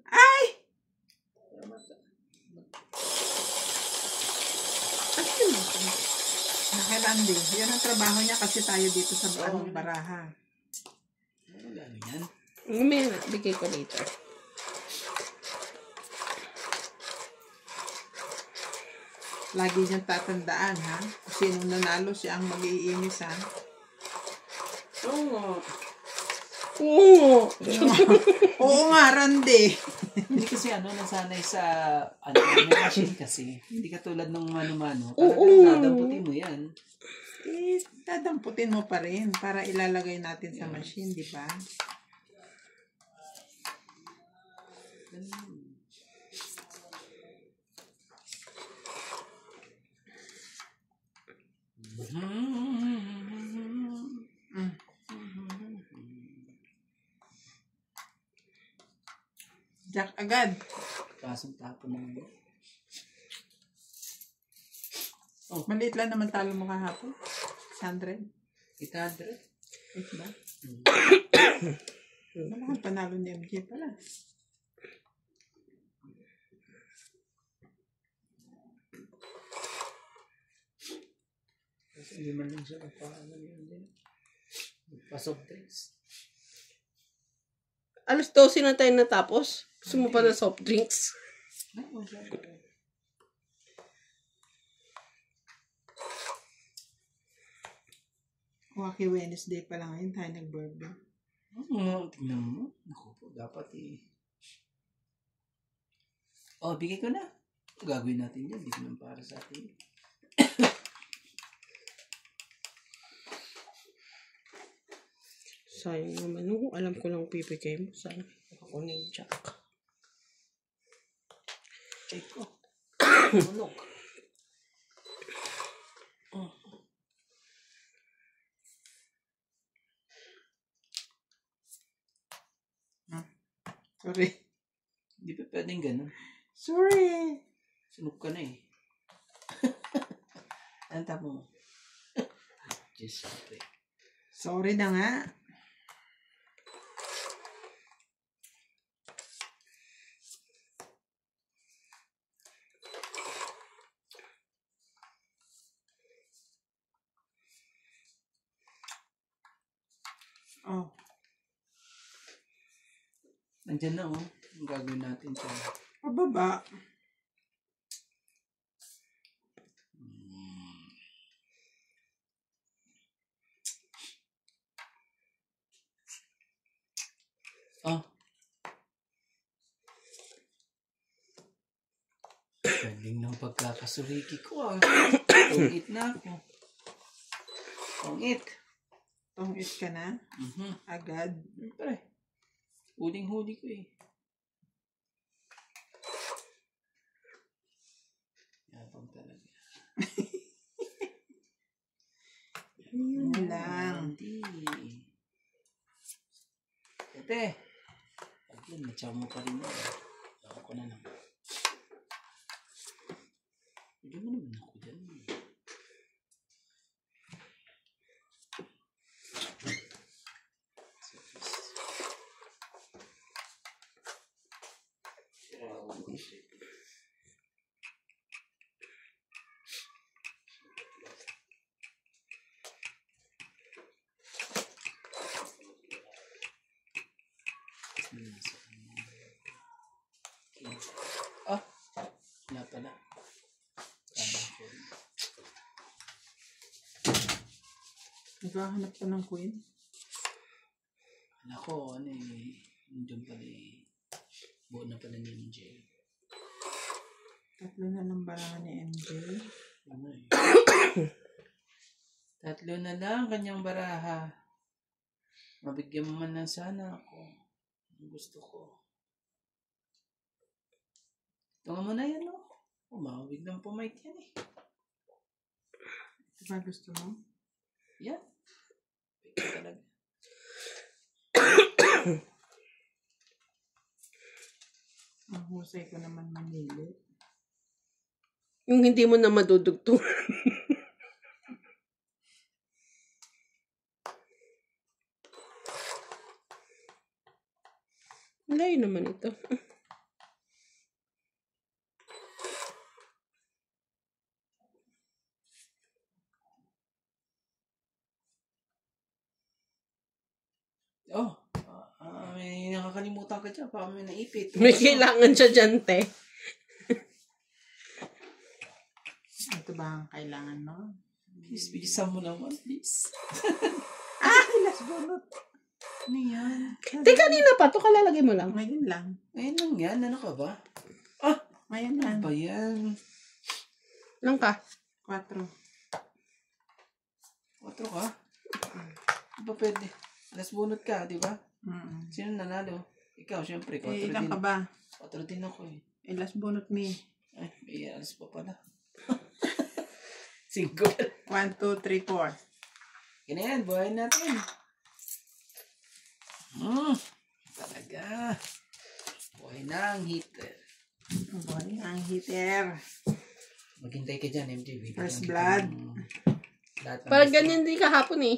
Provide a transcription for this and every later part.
Ay! Nakilandi. Yan ang trabaho niya kasi tayo dito sa baraha. Wala na yan. May bigay ko later. Lagi niyang tatandaan, ha? Kung sinong nanalo, siya ang mag-iinis, ha? Oo. Oo nga, Randy. Hindi kasi nasanay sa machine kasi. Hindi katulad ng mano-mano. Oo. Dadamputin mo yan. Dadamputin mo pa rin para ilalagay natin sa machine, di ba? Jack agad. Kasong tapon ng Maliit lang naman talo mo kahapon. 100. 800. Eight ba? Malaking panalo ni MJ pala. Kasi hindi man lang siya pasok drinks. Alas 12 na tayo natapos. Gusto mo pa ng soft drinks? Waki Wednesday pa lang ngayon tayo nag-birthday. Tingnan mo. Naku po, dapat bigay ko na. Gagawin natin yan. Hindi naman para sa atin. Sayang naman. Alam ko lang pipigay mo. Sayang. Ako na yung Jack. Check ko. Tulog. Sorry. Hindi pa pwedeng ganun. Sorry. Sunok ka na eh. Anong tapo mo? Just sorry. Sorry na nga. Oh. Nandiyan na Ang gagawin natin sa Pababa. Galing ng pagkakasuriki ko Tungit na ako. Tungit. Tungit ka na? Agad. Siyempre. Huling-huli ko Yapang talaga. Yun lang. Hindi. Ate. Ayun, natsaw mo pa rin yun. Ako ko na lang. Hindi mo naman ako dyan. Wala pala. Naghahanap ka ng queen? Ako, nandiyan pala buo na pala ni MJ. Tatlo na ng barahan ni MJ. Tatlo na lang kanyang baraha. Mabigyan mo man lang sana ako. Ang gusto ko. Ito nga muna yan, Umawig ng pumayt yan Ito ba gusto mo? Yan. Ito talaga. Ang husay ko naman manili. Yung hindi mo na madudugtong. Layo naman ito. nakakalimutan ka dyan. Baka may naipit. May kailangan siya dyan, te. Ito ba ang kailangan mo? Please, bilisan mo naman, please. Last bunot. Ano yan? Te, kanina pa. Ito kalalagay mo lang. Ngayon lang. Ayun lang yan. Ano ka ba? Ngayon lang. Ano ba yan? Lang ka. 4. 4 ka? Di ba pwede? Last bunot ka, di ba? Mm. Sino nanalo? Ikaw, syempre. 4 Ilan din. ka ba? 4 din ako eh. Last bunot me. Ay, may alas pa pala. 5. 1, 2, 3, 4. Ganyan, buhayin natin. Talaga. Buhay na ang heater. Buhay ang heater. Maghintay ka dyan, MJ. Wait First lang kita blood. ng lahat ng Parang gusto. ganyan din kahapon eh.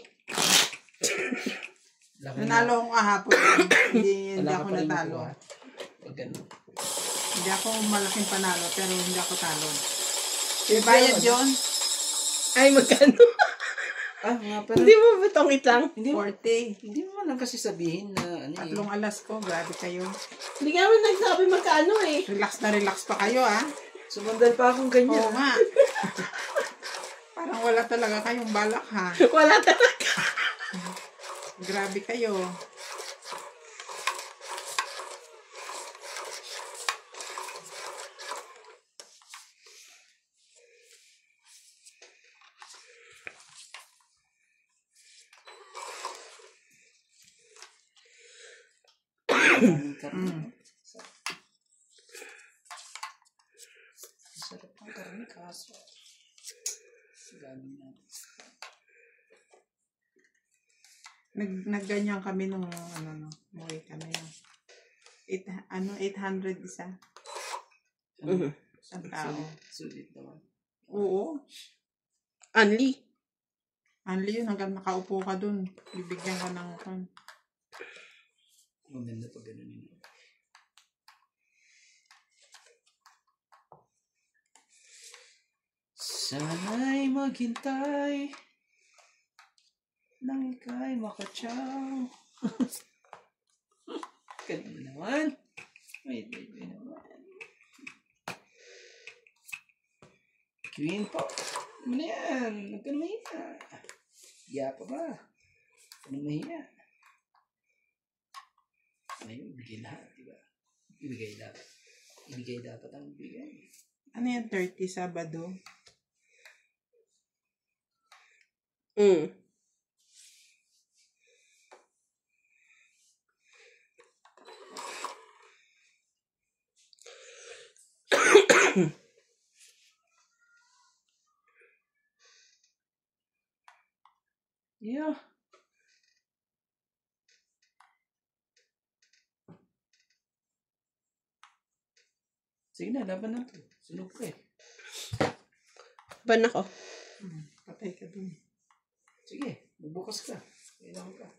Laki Nanalo ako kahapon. hindi Wala ka ako pa rin natalo. makuha. Huwag ganun. Hindi ako malaking panalo, pero hindi ako talo. May bayad yun. Ay, magkano? Nga pala. Hindi mo bitongit lang? Hindi mo 40. Hindi mo lang kasi sabihin na ano eh. 3 alas ko. Grabe kayo. Hindi nga mo nagsabi magkano eh. Relax na relax pa kayo, ha? Sumandal pa akong ganyan. Oo nga. Parang wala talaga kayong balak, ha? Wala talaga. Grabe kayo. Sarap ng karne kaso. Galing natin. Nagganyan kami nung umuwi kami. 800 isa. Isang tao. Sulit naman. Oo. Anli. Anli yun, hanggang nakaupo ka dun. Bibigyan ka ng kan. Maganda pag ganun yun. Sana'y maghintay nang ika'y makatsaw. Ganun naman. Wait naman. Queen po. Ano na yan? Huwag ka na mahiya. Hiya pa ba? Ano mahiya? Ayun, ibigay lahat, diba? Ibigay dapat. Ibigay dapat ang ibigay. Ano yan, 30 Sabado? Yeah. Sige na, laban na to. Sunog ka eh. Ban ako. Patay ka dun. Sige, magbukas ka. Kailangan ka.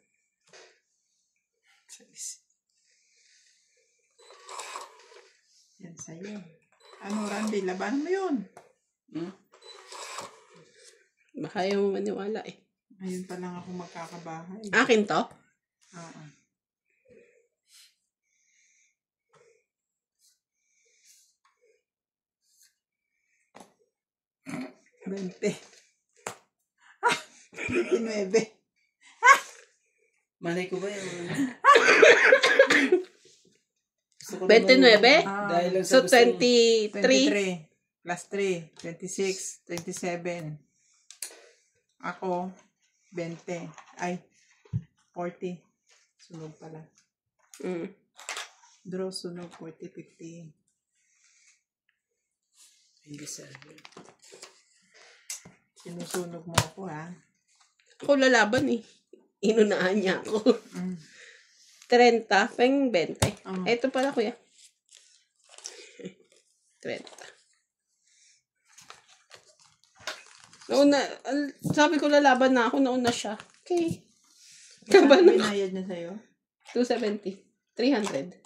Yan sa'yo. Ano, Randy? Laban mo yun. Baka ayaw mo maniwala eh. Ayun pa lang ako magkakabahay. Akin to? Oo. Bente. 29. Malay ko ba yung... 29? Dahil lang So, sa gustong... 23. 23. Plus 3. 26. 27. Ako, 20. Ay, 40. Sunog pala. Draw, sunog, 40, 50. Hindi sabi. Sinusunog mo ako, ha? Ako lalaban eh. Inunahan niya ako. 30, pang 20. Ito pala, kuya. 30. Nauna, sabi ko lalaban na ako, nauna siya. Okay. Laban na. Binayad niya sa'yo? 270. 300.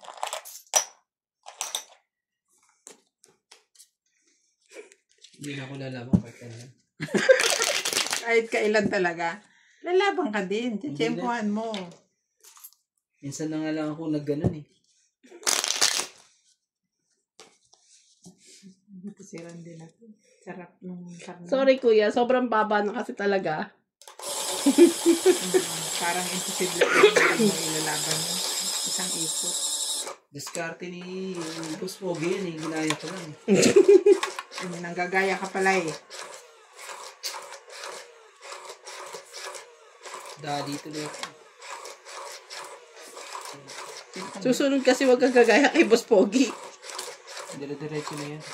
Hindi na ako lalaban kahit kailan. Kahit kailan talaga. Lalaban ka din. Tiyempohan mo. Minsan na nga lang ako nagganon eh. Siran din ako. Sarap nung karne. Sorry kuya, sobrang baba na kasi talaga. Parang imposible yung ilalaban mo. Isang ikot. Diskarte ni Boss Pogi yan eh. Ginaya ko lang eh. Nanggagaya ka pala eh. Dali tuloy ako. Susunod kasi wag kang gagaya kay Boss Pogi. Dire-diretso na yan.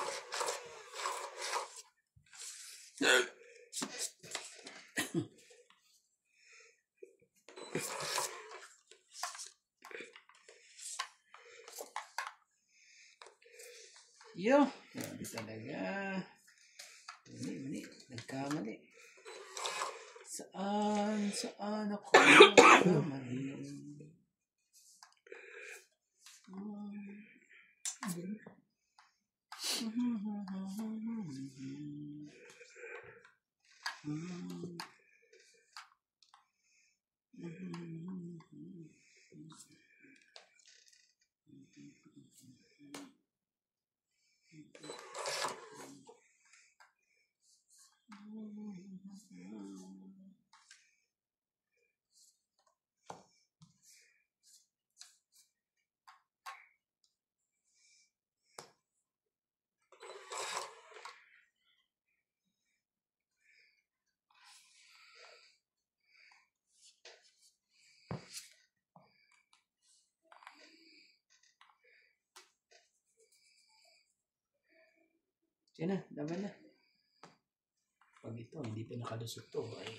Yo! Grabe talaga. Mali. Nagkamali. Saan ako nagkamali? Sige na, laban na. Pag ito, hindi pa nakalusot to, ay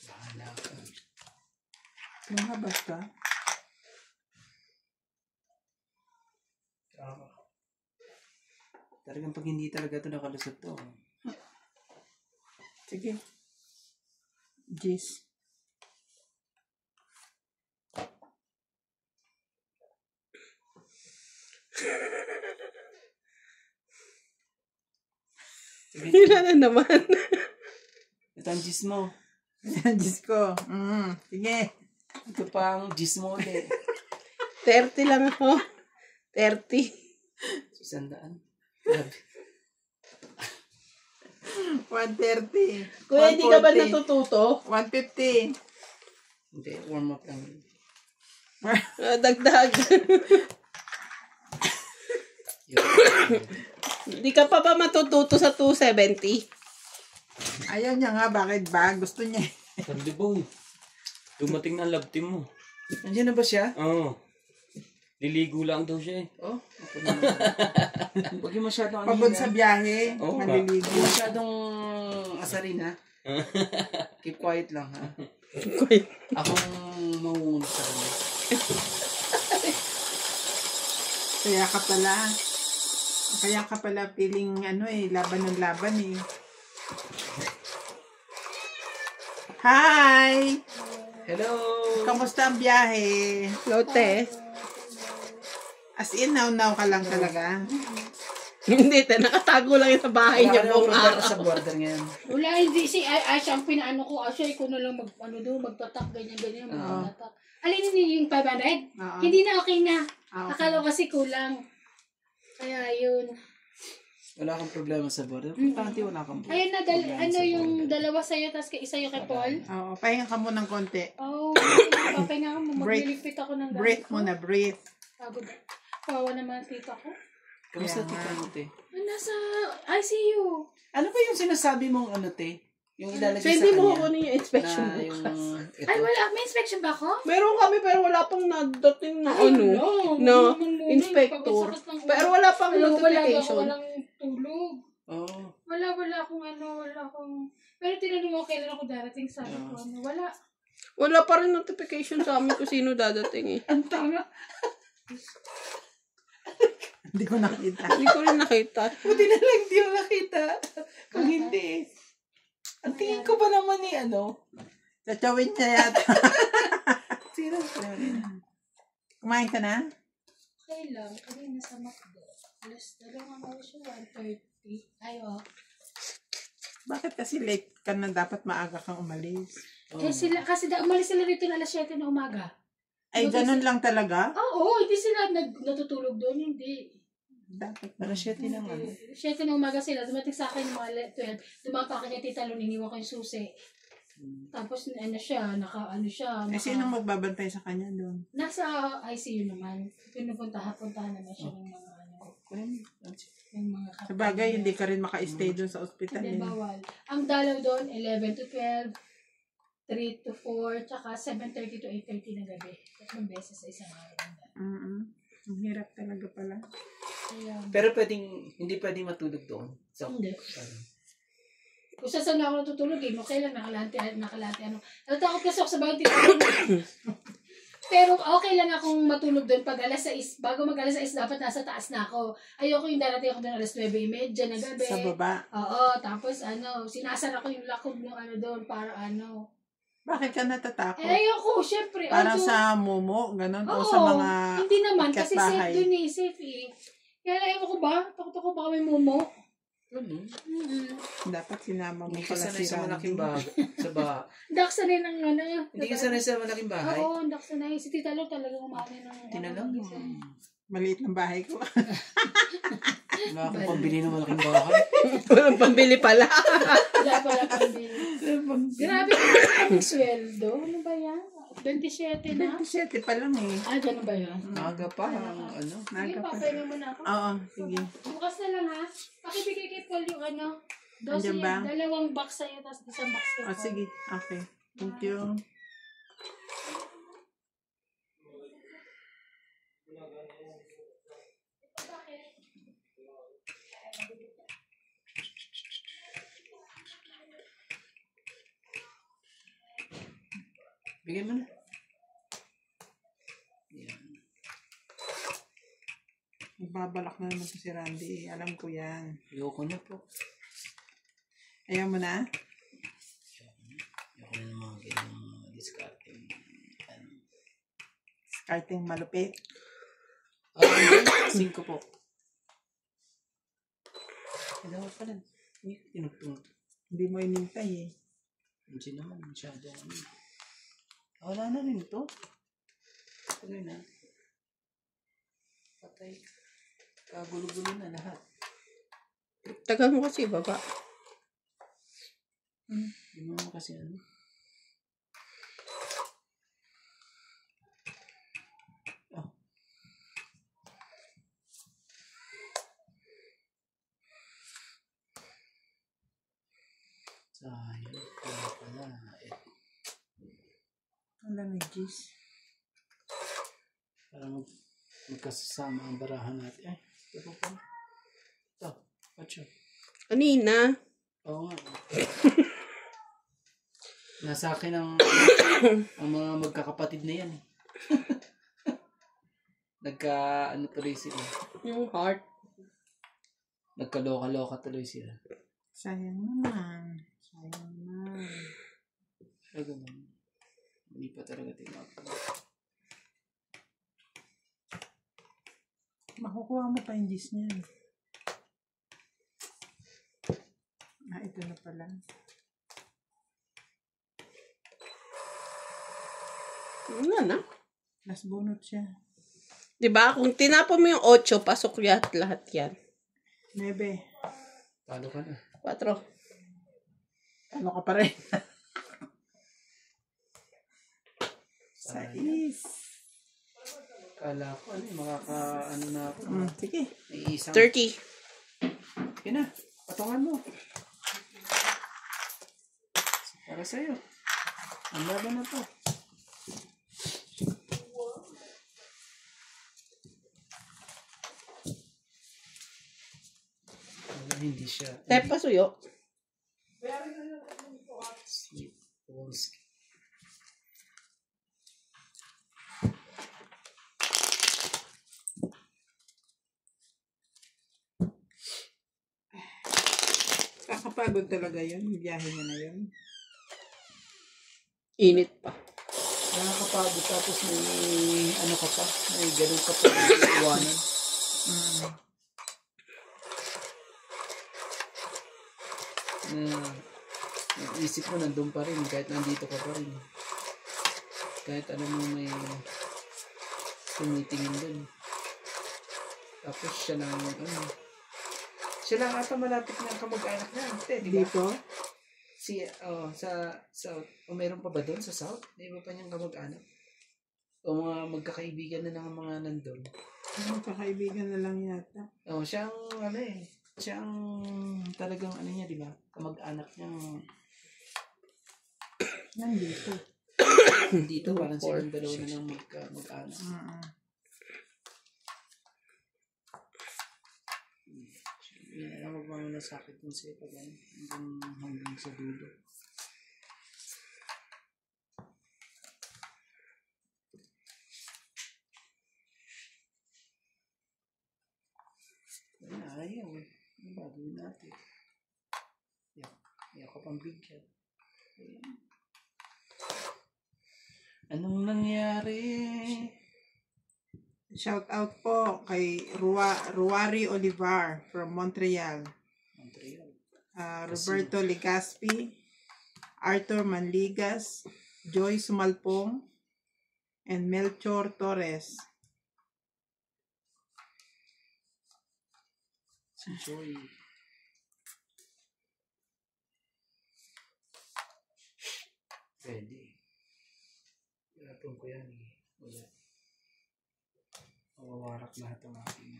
bahala ka. Lumabas ka? Talagang pag hindi talaga ito nakalusot to. Sige. Jis. Hila na naman. Ito ang gis mo. Jis ko. Sige. Ito pa ang gis mo ulit. 30 lang ako. 30. 600. Grabe. 130. Kuya, hindi ka ba 140, natututo? 150. Hindi, warm up lang. Dagdag. Hindi ka pa ba matututo sa 270? Ayaw niya nga. Bakit ba? Gusto niya. Sabi boy, dumating na ang love team mo. Nandiyan na ba siya? Oo. Liligo lang daw siya eh. Oh, ako na. Huwag yung masyadong Pagod sa biyahe. Oo, Maliligo. Huwag masyadong asarin ha. Keep quiet lang ha. Akong mangunguna sa kanya. Kaya ka pala feeling laban ng laban eh. Hi! Hello! Kamusta ang biyahe? Lote. As in, now ka lang talaga. Hindi, nakatago lang yun sa bahay niya buong araw. sa border ngayon. Wala, hindi si Asya ang pinaano ko. Asya, ikaw na lang magtatak, ganyan, magtatak. Alin yung 500? Oo. Hindi na, okay na. Okay. Akala ko kasi kulang. Kaya yun. Wala kang problema sa border. Importante wala kang problema. Ayun na, yung dalawa sa'yo, tapos isa yung kay Paul. Oo, pahinga ka muna ng konti. Oh, papahinga ka mo. Magliligpit ako ng Breathe muna, breathe. Pagod. Kawawa naman ang tita ko. Kamusta tita mo, te? Nasa ICU. Ano ba yung sinasabi mong te? Yung ilalagay sa Pwede kanya? mo kunin yung inspection Na yung bukas. ito. Ay, wala. May inspection ba ako? Meron kami pero wala pang nadating na na inspector. Pero wala pang notification. Walang tulog. Oh. Wala akong... Pero tinanong ako kailan ako darating, sabi ko, wala. Wala pa rin notification sa amin kung sino dadating eh. Ang tanga. Hindi ko nakita. Hindi ko rin nakita. Buti na lang di mo nakita. Kung hindi. Ang tingin ko ba naman ni Tsawin niya yata. Sino? Kumain ka na? Okay lang, kanina sa McDo. Alas 2 ang oras yun, 1:30. Ayaw. Bakit kasi late ka na dapat maaga kang umalis? Kasi umalis sila dito na alas 7 na umaga. Ay, ganun lang talaga? Oo, hindi sila natutulog doon, hindi. Dapat. Para 7 ng ano. 7 ng umaga sila, dumating sa akin mga 12, dumapa ka niya tita Lon, iniwan ko yung susi. Tapos ano siya, Eh, sinong magbabantay sa kanya doon? nasa ICU naman. Puntahan naman siya ng mga ng mga Sa bagay, hindi ka rin maka-stay doon sa ospital. Hindi, Eh. bawal. Ang dalaw doon, 11 to 12, 3 to 4, tsaka 7:30 to 8:30 ng gabi. 3 beses sa isang araw. Ang hirap talaga pala. Kaya, Pero hindi pwedeng matulog doon. So, hindi. Kung saan na ako natutulog, okay lang, nakalante, ano. Natakot kasi ako sa bahay, pero okay lang akong matulog doon pag alas 6. Bago mag alas 6, dapat nasa taas na ako. Ayoko yung darating ako doon alas 9:30 na gabi. Sa baba. Oo, tapos sinasara ko yung lakob ng doon para Bakit ka natatakot? ayoko, syempre. Parang although- sa mumo, ganun? O Oo, sa mga hindi naman, kasi safe bahay? dun safe eh. Kaya ayaw ko ba? Takot ako baka may mumo. Dapat sinama mo Hindi ka pala sanay si sa Randy. malaking bahay. Dak sanay ng Hindi ka sanay sa malaking bahay. Oo, dak sanay. Si Tita Lo talagang umami ng Tinalang mo. Maliit ng bahay ko. Wala akong pambili ng malaking bahay. Walang pambili pala. Wala pala pambili. Grabe ang sweldo. Ano ba yan? 27 na? 27 pa lang eh. Ganun ba yan? Naga pa. Ano? Sige, Naga pa. papahinga mo na ako. Oo, sige. Bukas na lang ha. Pakibigay kay Paul yung Andyan ba? 2 box sa'yo, tapos 1 box kay O, Paul. sige. Okay. Thank you. Bigay mo na. Yan. Magbabalak na naman si Randy. Alam ko yan. Ayoko na po. Ayaw mo na? Ayoko na ng mga ganyan discarding. Karting malupit. 5 po. Kailangan pa lang. Tinutong. Hindi mo inintay eh. Hindi naman. Masyado. Wala na rin ito. Tuloy na. Patay. Kagulo-gulo na lahat. Tagal mo kasi baba. Hindi mo kasi Oh. Sayang. Kaya pala. Ang lamig, Gis. Parang magkasama ang barahan natin. Ito po. Ito. Pacho. Kanina. Oo nga. Nasa akin ang mga magkakapatid na yan. Tuloy sila. Yung heart. Nagkaloka-loka tuloy sila. Sayang naman. Sayang naman. Ay, ganun. Hindi pa talaga tinapos. Makukuha mo pa yung Gis niyan. Ito na pala. Wala na. Last bunot siya. Diba? Kung tinapon mo yung 8, pasok lahat yan. 9. Talo ka na. 4. Ano ka pa rin? 6. Kala ko, na ako. Sige. May isang. 30. Yan na. Patungan mo. Para sa'yo. Ang laban na to. Hindi siya. Tep, pasuyo. Si Polski. Kakapagod talaga yun. Yung biyahe niya na yun. Init pa. Nakakapagod tapos may ka pa. May ganun ka pa. Iwanan. Isip mo nandun pa rin kahit nandito ka pa rin. Kahit alam mo may tumitingin dun. Tapos siya lang, siya lang ata malapit na kamag-anak na, di ba? Dito? Meron pa ba doon sa South? May iba pa niyang kamag-anak? O mga magkakaibigan na ng mga nandun? Kakaibigan na lang yata. Siyang, siyang talagang niya, di ba? Kamag-anak niyang Nandito. dito, parang silang dalawa na ng mag-anak. Yan, huwag mo nasakit mo siya pag hanggang sa dulo. Ayaw eh. Ano ba gawin natin? Ayaw ka pang bigyan. Ayan. Anong nangyari? Shout out po kay Ruari Olivar from Montreal. Roberto Legaspi, Arthur Manligas, Joy Sumalpong, and Melchor Torres. Si Joy. Pwede. Yapon ko yan eh. Wala. Mawawarak lahat ang aking.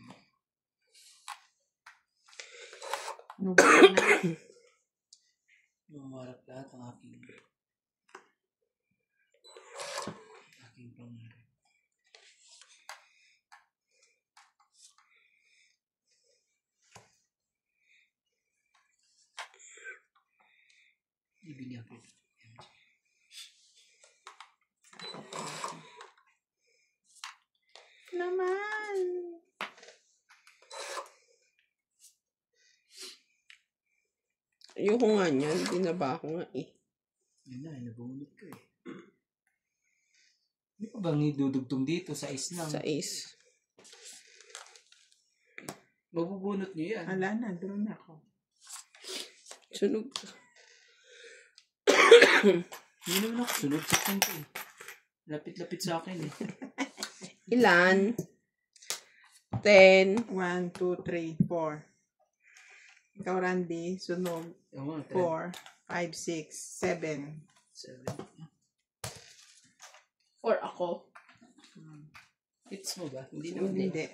Mawawarak lahat ang aking pangarap. Ibigyan ko. Naman. Ayoko nga niyan. Binaba ko nga eh. Yun na, nabunot ko eh. Hindi pa bang idudugtong dito sa islang? Sa is. Mabubunot niyo yan. Ala na, doon ako. Sunog. Hindi naman ako sunod sa akin ko eh. Lapit-lapit sa akin eh. Ilan? 10. 1, 2, 3, 4. Ikaw, Randy, sunog. 4, 5, 6, 7. 4 ako. Hits mo ba? Hindi naman. Hindi.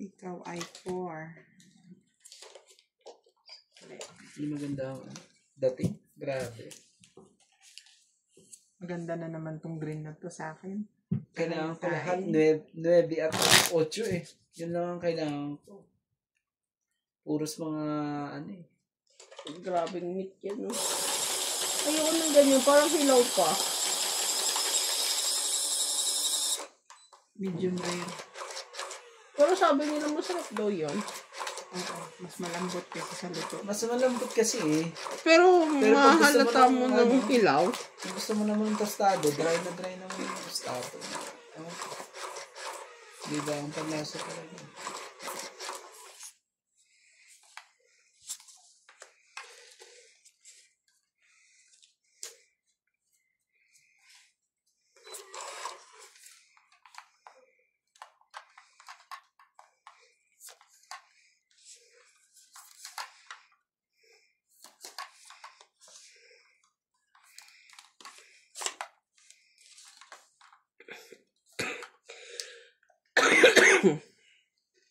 Ikaw ay 4. Hindi maganda ako. Dating? Grabe. Maganda na naman tong green na to sa akin. Kailangan ko lahat 9 at 8 eh. Yun lang ang kailangan ko. Puros mga eh. Grabing meat yan, no? Ayoko ng ganyan. Parang hilaw pa. Medium rare. Pero sabi nila masarap daw yun. Oo, mas malambot kasi sa luto. Mas malambot kasi eh. Pero pag gusto mahalata mo mo ng ng hilaw. Kung gusto mo naman tostado, dry naman yung tostado. Di ba? Ang panlasa talaga.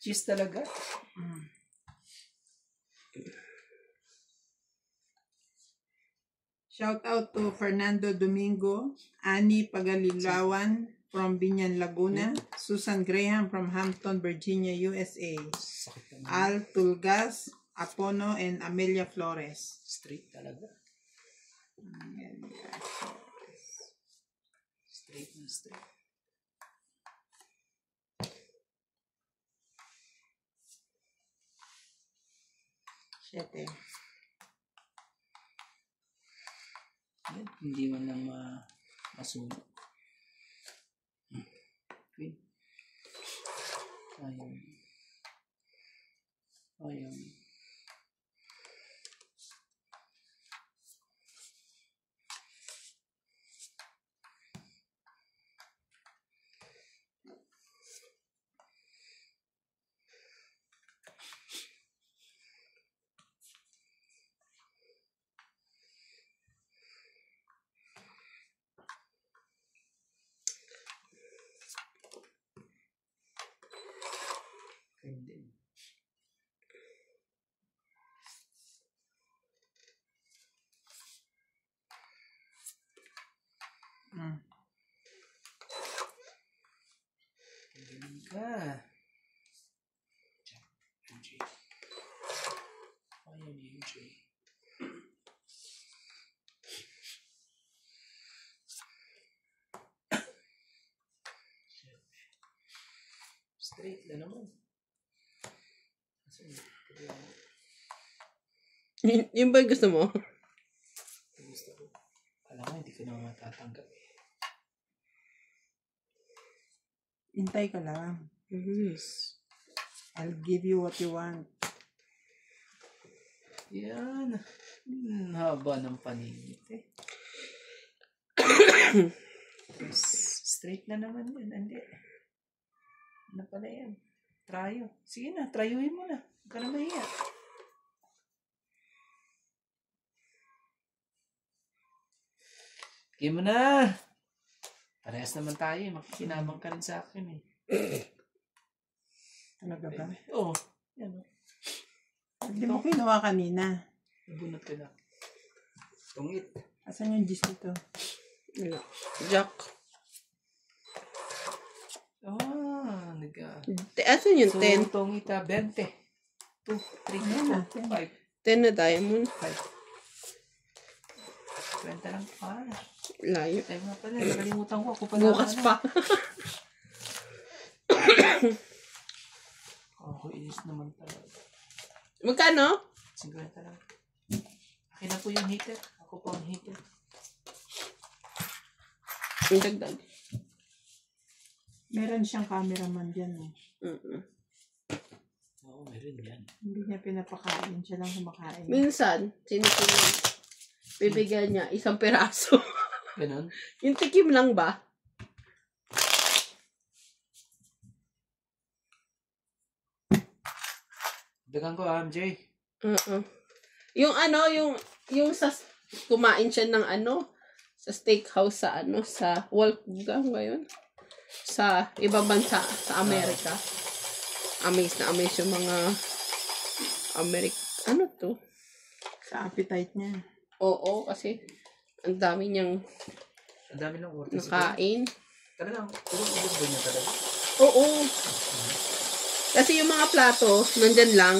Cheese talaga. Shout out to Fernando Domingo, Annie Pagalilawan from Binyan, Laguna, Susan Graham from Hampton, Virginia, USA, Al Tulgas, Apono, and Amelia Flores. Straight talaga. Straight na straight. Siyete. Yan, hindi man lang masunog. Okay. Ayun. Straight na naman. Yung ba yung gusto mo? Gusto ko. Alam mo, hindi ko na matatanggap. Hintay ka lang. Yes. I'll give you what you want. Yan. Haba ng paningit eh. Straight na naman yan. Hindi. Ano pala yan? Tryo. Sige na, tryoin mo na. Huwag ka na mahiya. Sige mo na. Parehas naman tayo eh. Makikinabang ka rin sa akin eh. Talaga ba? Oo. Yan o. Hindi mo kinuha kanina. Nabunot ko na. Tungit. Asan yung G's dito? Wala. Jack. Asan yung So, 10? tungita 20. 2, 3, Ayan na, 4, 5. 10 na diamond. 20 lang pa. Layo. Ay nga pala, nakalimutan ko. Ako pala. Bukas pa. Ako inis naman talaga. Magkano? 50 lang. Akin na po yung heater. Ako po ang heater. Yung dagdag. Meron siyang cameraman dyan. Eh. Oo, meron yan. Hindi niya pinapakain. Siya lang kumakain. Minsan, sinisilong. Bibigyan niya isang peraso. Ganon? Yung tikim lang ba? Dagan ko, MJ. Yung yung sa, kumain siya ng sa steakhouse sa Wolfgang ngayon. Sa ibang bansa, sa Amerika. Amazed yung mga ano to? Sa appetite niya. Oo, kasi ang dami niyang Ang dami ng order. nakain. Talagang, ubos ba niya talaga? Oo. Kasi yung mga plato, nandyan lang.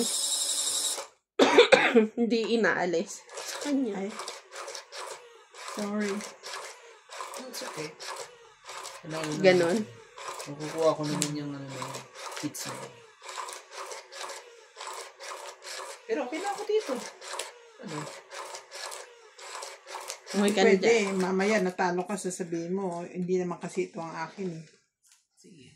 Hindi inaalis. Sa kanya. Ay. Sorry. It's okay. Ganon. Makukuha ko naman yung kits na. Pero okay na ako dito. Ano? Okay ka na dyan. Pwede. Mamaya natalo ka, sasabihin mo. Hindi naman kasi ito ang akin. Eh. Sige.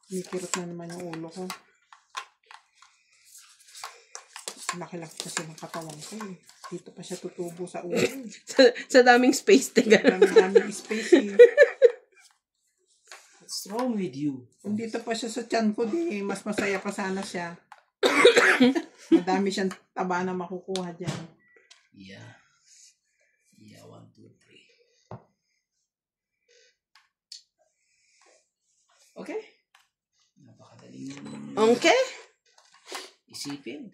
Mikirot na naman yung ulo ko. Laki-laki kasi ng katawan ko eh. Dito pa siya tutubo sa ulo. sa daming space, tiga. Daming space eh. What's wrong with you? Kung dito pa siya sa tiyan ko, di mas masaya pa sana siya. Madami siyang taba na makukuha dyan. Yeah. Yeah, 1, 2, 3. Okay. Napakadaling Okay? isipin.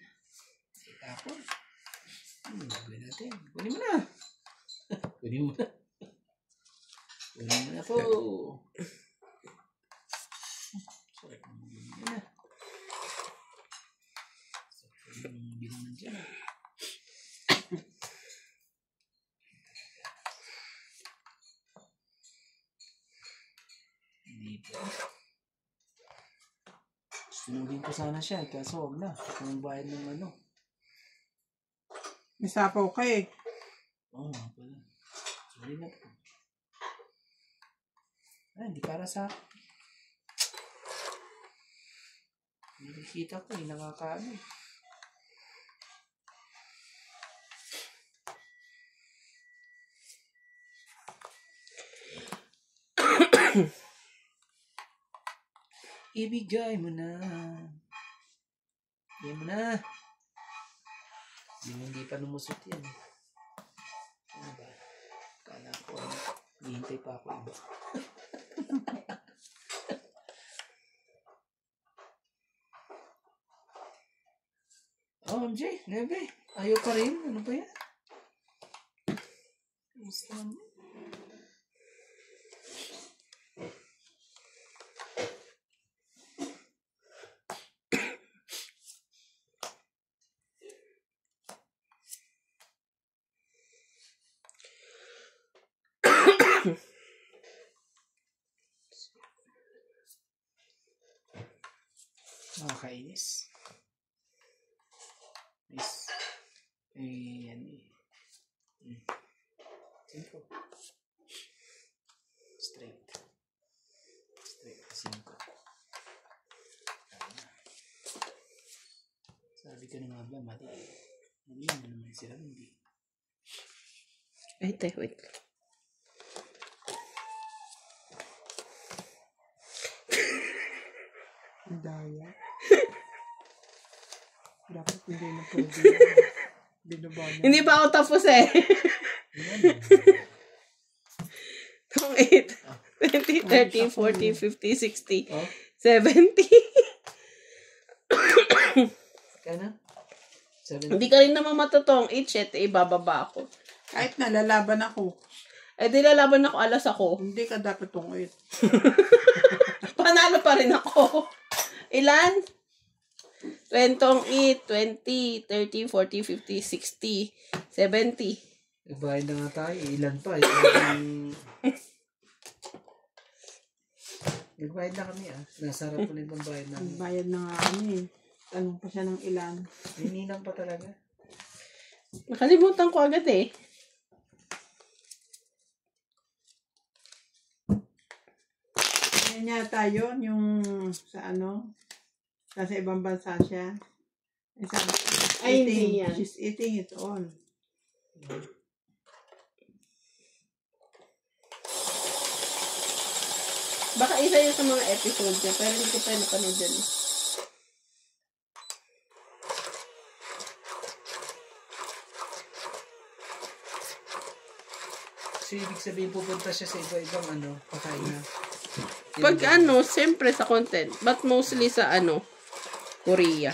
Tapos, gawin natin. Kunin mo na. Kunin mo na. Kunin mo na po. Sarap mo na. Sarap mo bilang dyan. Hindi po. Sunugin ko sana siya. Kaso huwag na. Kung bayad ng May sapaw ka eh. Oo, pala. Sorry na po. Hindi para sa akin. Nakikita ko nakakaano. Ibigay mo na. Ibigay mo na. Hindi pa lumusot yan. Ano ba? Kala ko, hihintay pa ako iba. MJ, nebe. Ayaw pa rin. Ano ba yan? Gusto naman yan. Nakakainis. Nice. Yan eh. 5. Straight. Straight. 5. Sabi ko na nga ba, mali. Mali na naman sila, hindi. Wait. Daya. Dapat hindi na pwede. Binaba niya. Hindi pa ako tapos eh. Tong 8, 20, 30, 40, 50, 60, 70. Kaya 7. Hindi ka rin naman matutong 8 shit, ibababa ako. Kahit nalalaban ako, Eh di lalaban ako, alas ako. hindi ka dapat tungit. Panalo pa rin ako. Ilan? 20, 20, 30, 40, 50, 60, 70. Nagbayad na nga tayo. Ilan pa? Nagbayad na kami ah. Nasarap ulit ng bayad namin. Bayad na nga kami. Tanong pa siya ng ilan. Hininang pa talaga. Nakalimutan ko agad eh. Yan yata yun, yung sa ano, nasa ibang bansa siya. Ay, hindi yan. She's eating it all. Baka isa yun sa mga episode niya, pero hindi ko pa napanood dyan. So, ibig sabihin pupunta siya sa iba-ibang pakain na. Pag siyempre sa content, but mostly sa Korea.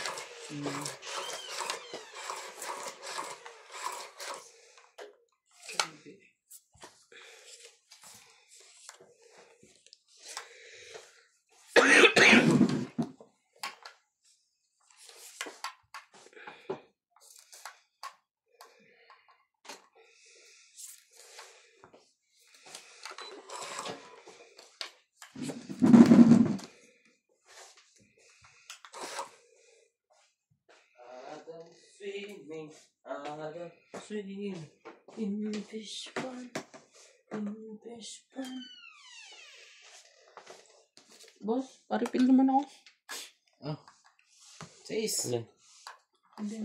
Swimming in the fish pond. Boss, pa-refill naman ako. Oh. 6. Ilan? And then,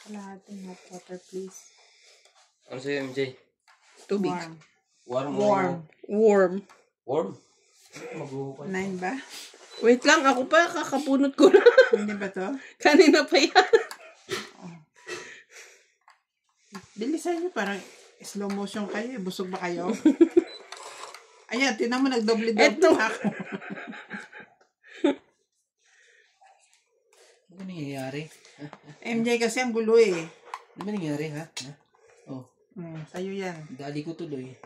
kalahating hot water, please. Ano sa'yo, MJ? Tubig. Warm. Warm. Warm. Warm? Mag-uukay. 9 ba? Wait lang, ako pa, kakabunot ko na. Hindi ba to? Kanina pa yan. Bilisan niyo, parang slow motion kayo. Busog ba kayo? Ayan, tinan mo, nagdoble-doble Eto. ako. Ano ba nangyayari? MJ kasi ang gulo eh. Ano ba nangyayari ha? Oh, Sa'yo yan. dali ko tuloy.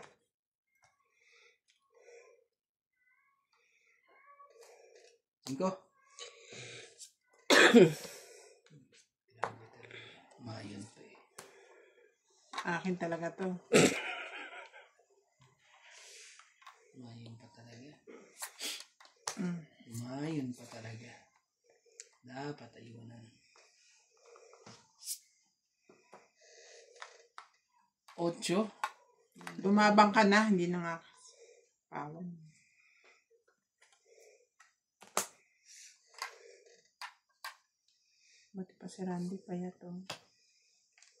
Cinco. Mayon pa eh. Akin talaga to. Mayon pa talaga. Mayon pa talaga. Dapat ayunan. 8. Lumabang ka na, hindi na nga. Pawon. Buti pa si Randy pa yato.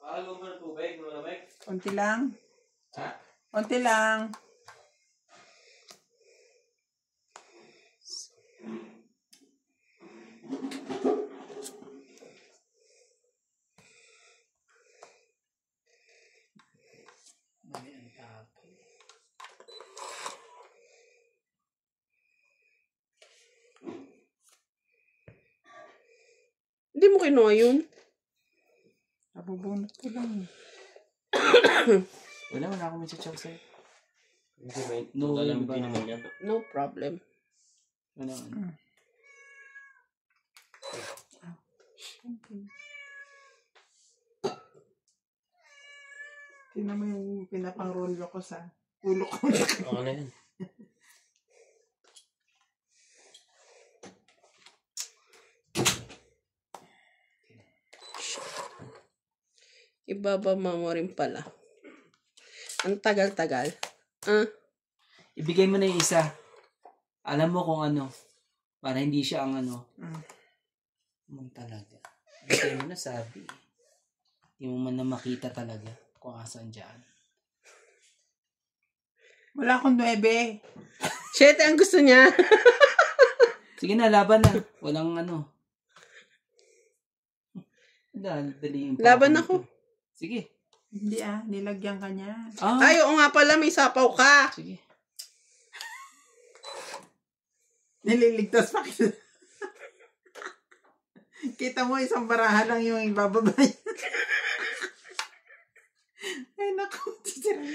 Palo mo ng tubig, malamig. Konti lang. Ha? Konti lang. Mali ang tapo. Hindi mo kinuha yun. Nabubunot ko lang. Wala akong may chachaw sa'yo. Hindi ba? No, Alam ba din naman? naman yan. No problem. Wala. Tingnan mo yung pinapang-roll ko sa Ulo ko. Ano na yan? Ibababa mo rin pala. Ang tagal-tagal. Ah, Ibigay mo na yung isa. Alam mo kung ano. Para hindi siya ang ano. Talaga. Ibigay mo na sabi. Hindi mo man na makita talaga kung asan dyan. Wala akong 9. 7 ang gusto niya. Sige na, laban na. Walang ano. Dali yung Laban nito. ako. Sige. Hindi nilagyan ka niya. Ay, oo nga pala, may sapaw ka. Sige. Nililigtas pa kita. Kita mo, isang baraha lang yung ibababa niya. Ay, naku. Sisiraan.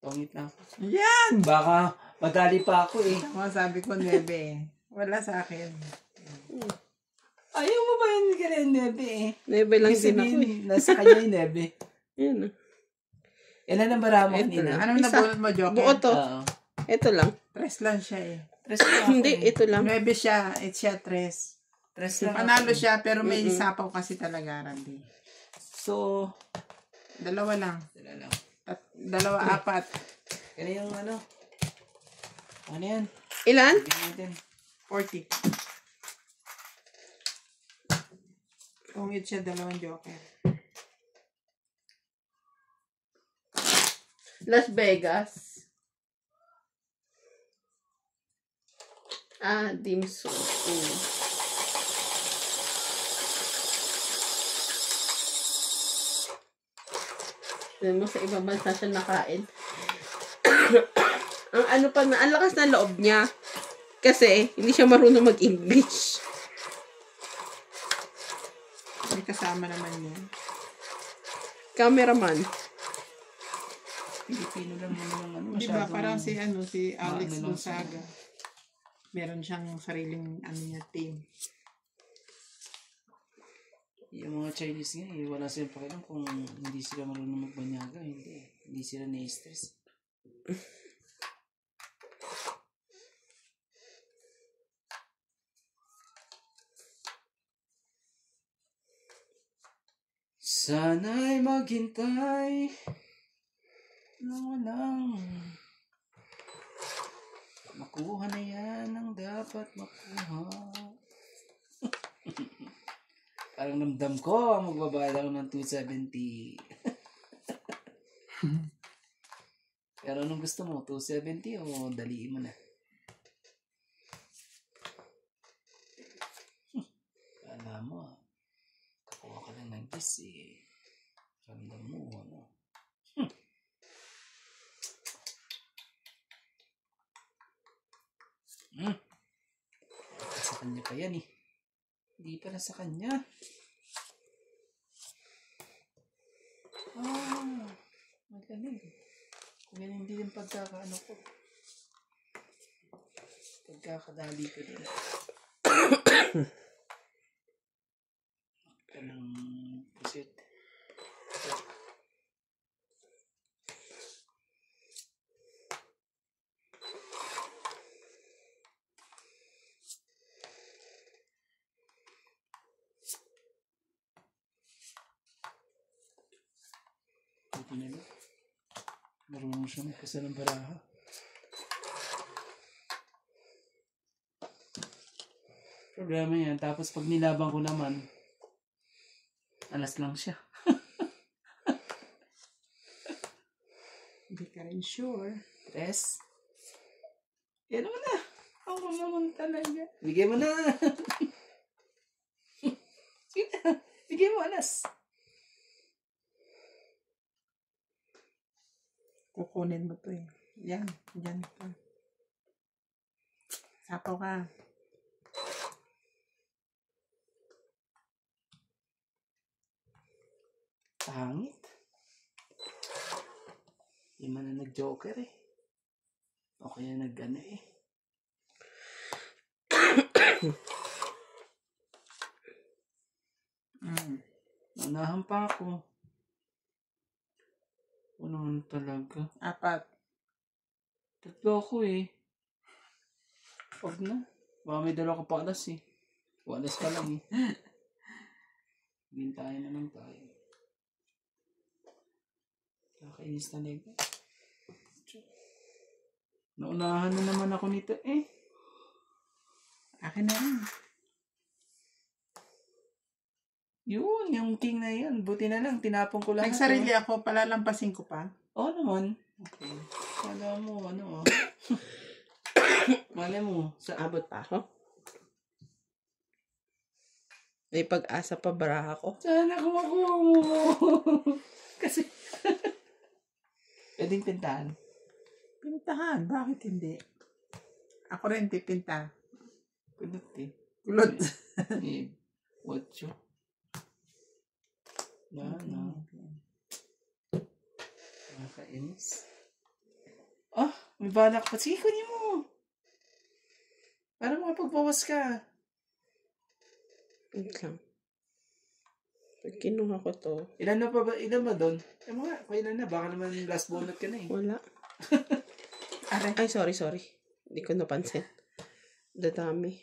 Tungit na ako. Yan! Baka madali pa ako eh. Tama, sabi ko 9. Wala sa akin. Ayaw mo ba yun kaya nebe eh? 9 lang Ibig din ako sabihin, eh. nasa kanya yung nebe. Yan. Ilan ang bara mo Ito kanina? na. Anong Isa. nabunod mo, Joker? Buo to. Oo. Ito lang. 3 lang siya eh. Tres lang ako Hindi, eh. ito lang. 9 siya. It's siya 3. Tres lang Panalo ako. siya, pero may sapaw kasi talaga, Randy. So, 2 lang. dala lang. 2, 4. Kaya yung ano? Ano yan? Ilan? Bigyan natin. 40. Kungit siya, 2 Joker. Las Vegas. Dim sum. Tignan mo, sa ibang bansa siya nakain. Ang ano pa na, ang lakas na loob niya. Kasi, hindi siya marunong mag-English. May kasama naman yun. Cameraman. Pilipino lang naman ang ano. Di ba? masyadong- Parang si Alex ano lang Gonzaga. Meron siyang sariling team. Yung mga Chinese nga eh, wala silang pakialam kung hindi sila marunong magbanyaga. Hindi sila na-stress. Sana'y maghintay na walang makuha na yan ang dapat makuha. Parang namdam ko ang magbabayad ako ng 270. Pero anong gusto mo? 270 o daliin mo na? Alam mo, kakuha ka lang ng kiss eh. Ramdam mo, ano? Sa kanya pa yan eh. Hindi pala sa kanya. Magaling. Kung yan hindi yung pagkakaano ko. Pagkakadali ko din. Ito ng pusit. Ito na lang. Marunong siya magkasa ng baraha. Problema yan. Tapos pag nilabang ko naman, alas lang siya. Hindi ka rin sure. Tres. Yan mo na. Ako naman talaga. Bigay mo na. Sige na. Bigay mo alas. Kukunin mo to eh. Yan. Yan pa. Sapaw ka. Pangit. Hindi man na nag-joker eh. O kaya nag-ano eh. Unahan pa ako. Ano naman talaga. 4. Tatlo ako eh. Wag na. Baka may dalawa ka pa alas eh. Walas ka lang eh. Gintayin na lang tayo. Kakainis talaga. Naunahan na naman ako nito eh. Akin na rin. Yun, yung king na yan. Buti na lang, tinapon ko lahat. Nagsarili ako, palalampasin ko pa. Oo naman. Okay. Kala mo, ano ah. Malay mo. Abot pa ako. May pag-asa pa bara ako. Sana kung makuha mo. Kasi, pwedeng pintahan. Pintahan, bakit hindi? Ako rin pipinta. Kulot eh. Kulot. Eh, watcho. Ano? Nakakainis. Ah, may balak pa. Sige, kunin mo. Para makapagbawas ka. Wait lang. Pag kinuha ko to, Ilan na pa ba? Ilan ba doon? Eh mga, kailan na? Baka naman last bonus ka na eh. wala. Aray. Ay, sorry. Hindi ko napansin. Dadami.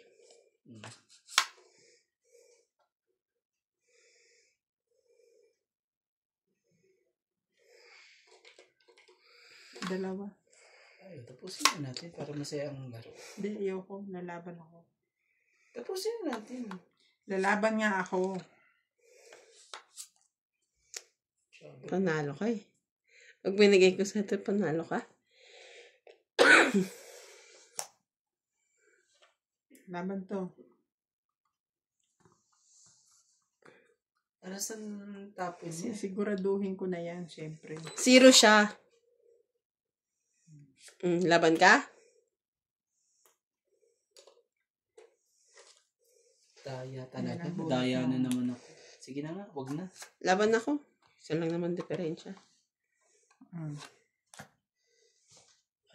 Dalawa. Ay, tapusin na natin para masaya ang laro. Hindi, ayoko. Lalaban ako. Tapusin na natin. Lalaban nga ako. Panalo ka eh. Pag binigay ko sa ito, panalo ka. Laban to. Ano saan tapos niya? Siguraduhin ko na yan, syempre. 0 siya. Laban ka? Daya talaga. Ayan ang Daya bonus na mo. naman ako. Sige na nga, wag na. Laban ako. Isa lang naman diferensya.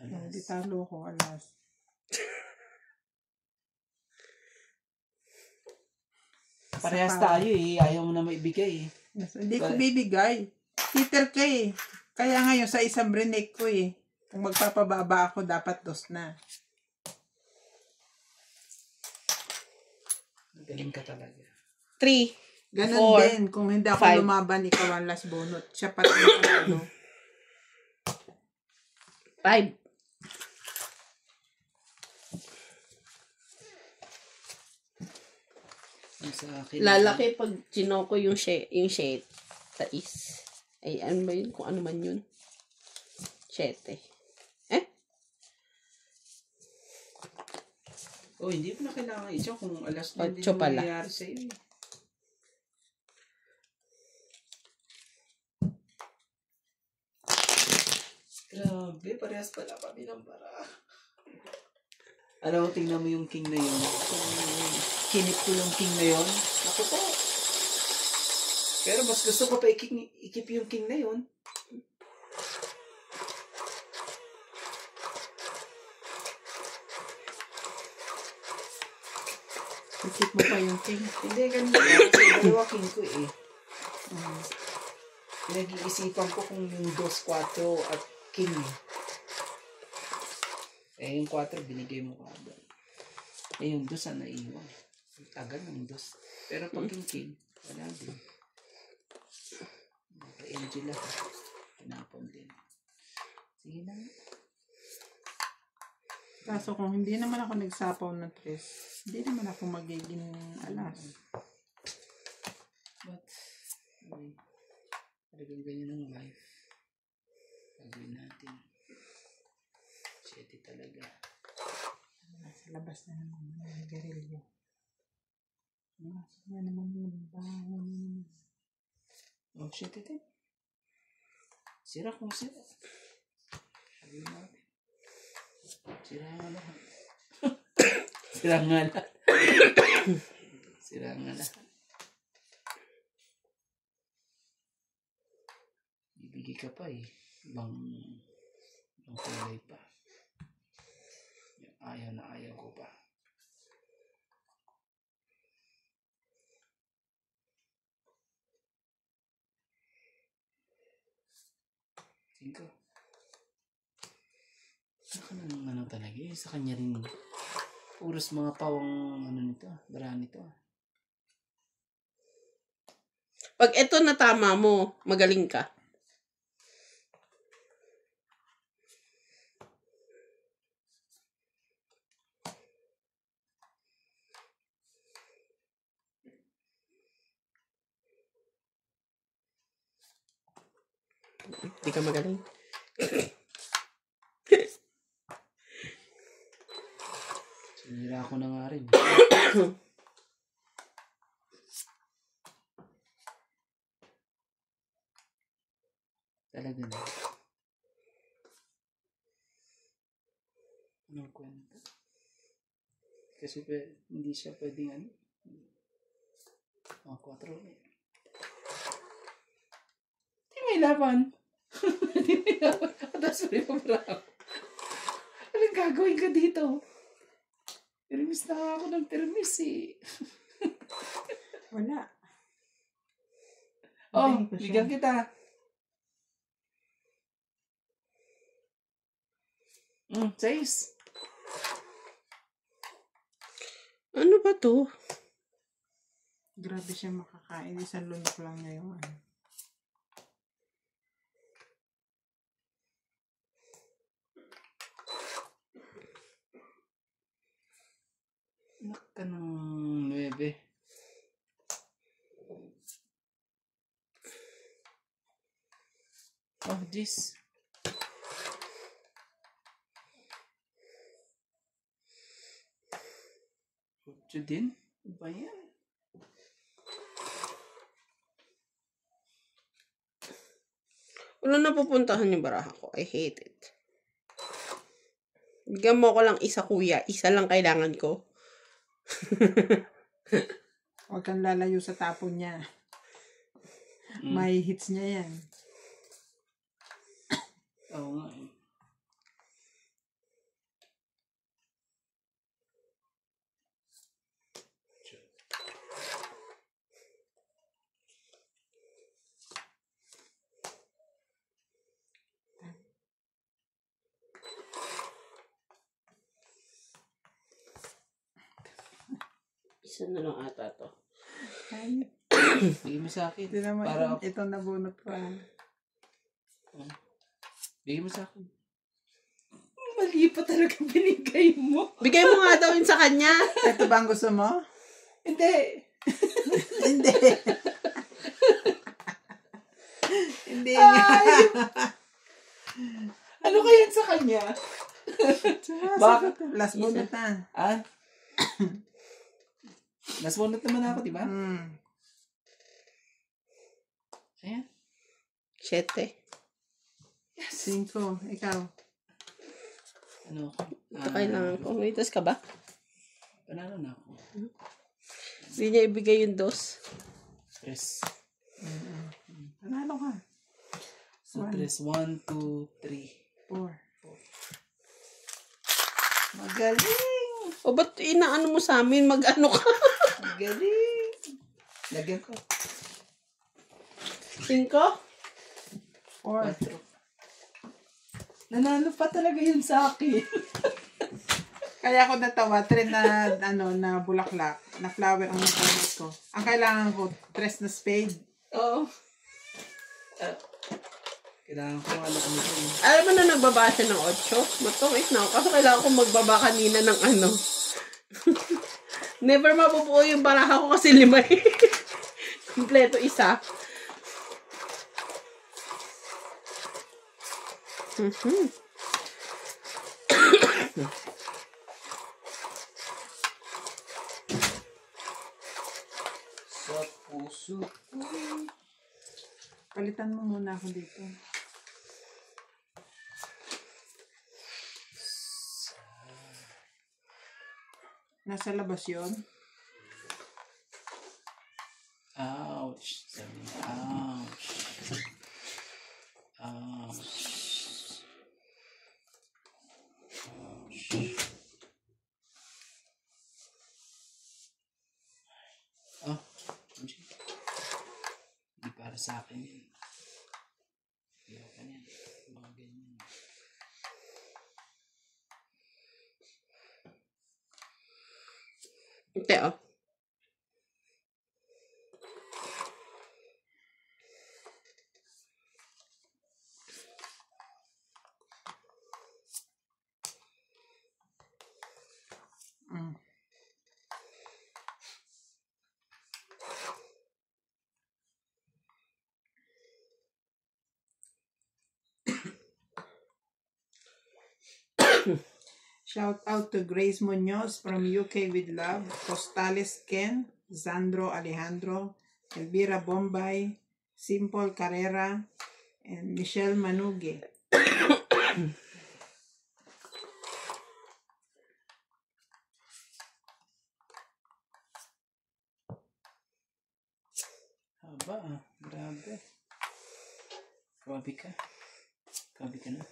Hindi talo ko, alas. Parehas tayo eh. Ayaw mo na maibigay eh. Yes, hindi ko bibigay. Peter ka eh. Kaya ngayon sa isang break ko eh. Kung magpapababa ako, dapat 2 na. Galing ka talaga. 3. Ganon 4, din. Kung hindi ako 5. lumaban, ikaw ang last bonus. Siya pati yung panalo. 5. Ang sa akin. Lalaki pag chinoko yung shade. Tais. Ay, ano ba yun? Kung ano man yun. 7. Oh, hindi mo na kailangan i-check kung alas na hindi 8 na pala. mangyayari sa'yo eh. Grabe, parehas pala kami ng bara. Alam mo, tingnan mo yung king na yun. Kung kinip ko yung king na yun, ako po. Pero mas gusto ko pa ikip yung king na yun. Isip mo pa yung king. Hindi, ganito. Kasi dalawa king ko eh. Pinag-iisipan ko kung yung 2, 4 at king eh. Eh, yung 4 binigay mo ka doon. Eh, yung 2 na naiwan. Ang tagal ng 2. Pero pag yung king, wala din. Kay Angela, pinapon din. Sige na. Kaso kung hindi naman ako nagsapaw ng 3, hindi naman ako magiging alas. But, ay, talagang ganyan ang life. Gagawin natin. 7 talaga. Nasa labas na naman yung garilyo. Nasa na naman yung bahay. Oh, 7 din. Sira kung sira. Gagawin natin. Sira nga lahat. Sira nga lahat. Sira nga lahat. Bibigay ka pa eh. Ibang kulay pa. Ayaw na ayaw ko pa. 5. Saka ano talaga eh. Sa kanya rin. Puros mga pawang ano nito. Barahan nito. Pag ito na tama mo, magaling ka. Hindi ka magaling. Sinira ko na nga rin. Talaga na. Anong kwento? Kasi hindi siya pwedeng ano. 4 eh. Di may laban. Di may laban. Tapos may pabrao. Anong gagawin ka dito? Permis na ako ng permis eh. Wala. Oh, Bigyan ko siya. bigyan kita. Sais. Ano ba to? Grabe siya makakain. Isang lunok lang ngayon. Anak ka ng 9. Oh, this. Ito din? Ano ba yan? Wala na pupuntahan yung baraha ko. I hate it. Bigyan mo ko lang isa, kuya. Isa lang kailangan ko. Huwag kang lalayo sa tapon niya. May hits niya yan. Oo nga eh. Isa na lang ata to. Ay, Bigyan mo sa akin. ito naman. Para Ito nabunot ko. bigyan mo sa akin. Mali pa talaga binigay mo. Bigay mo nga daw yun sa kanya. Ito ba ang gusto mo? Hindi. Hindi. Hindi nga. Ay! Ano kaya sa kanya? Bakit? Last bunot na. Ah? Naswonot naman ako, di ba? Ayan. 7. 5. Ikaw. Ano ako? Ito kailangan ko. May dos ka ba? Panalo na ako. Hindi niya ibigay yung 2. Stress. Panalo ka. So, stress. 1, 2, 3. 4. Magaling. O ba't inaano mo sa amin? Mag-ano ka? Magaling. Lagyan ko. 5? 4. 4. Nanalo pa talaga yun sa akin. Kaya ako natawa, 3 na, na bulaklak, na flower ang nakamit ko. Ang kailangan ko, 3 na spade. Oo. Kailangan ko ano kami ito. Alam mo na nagbaba siya ng 8? Matungit na ako. Kaso kailangan ko magbaba kanina ng ano. Never mabubuo yung baraha ko kasi 5 eh. Kompleto isa. Sa puso ko. Palitan mo muna ako dito. Nasa labas yun? Ouch. Sabi niya, ouch. Ouch. Ouch. Oh, hindi para sa akin yun. Hindi ako yan. Ito, oh. Mm. Shout out to Grace Munoz from UK with love, Costales Ken, Zandro Alejandro, Elvira Bombay, Simple Carrera, and Michelle Manuge. Haba ah. Grabe. Grabe ka. Grabe ka na.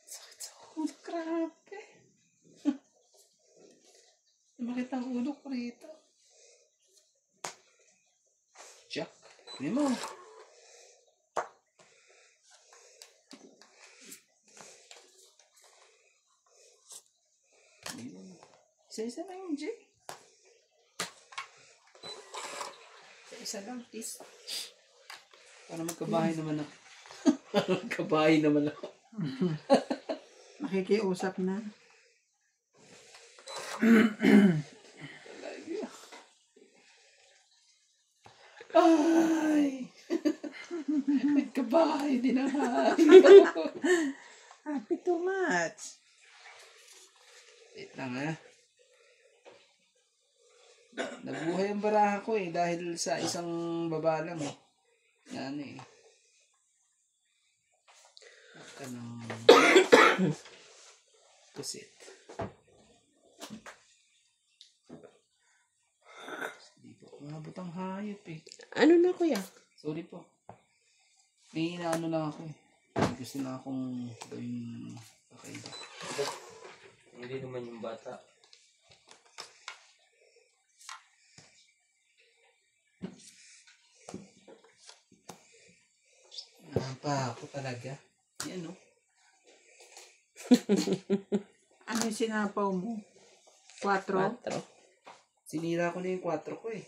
Sakit sa ulo. Grabe. Bakit ang ulo ko rito? Jack. Kunin mo. Isa-isa lang yung Jay. Isa-isa lang, please. Para magkabahay naman ako. Para magkabahay naman ako. Nakikiusap na. Ay! Magkabahay din naman. Happy too much. Wait lang ha. Nabuhay ang baraha ko eh dahil sa isang baba lang eh. Yan eh. Ka ng pusit. Hindi po. Mabot ang hayop eh. Ano na, kuya? Sorry po. May inaano lang ako eh. May gusto na akong gawin kakaiba. Hindi naman yung bata. Pa ako talaga. Yan no. Ano yung sinapaw mo? 4? 4. Sinira ko na yung 4 ko eh.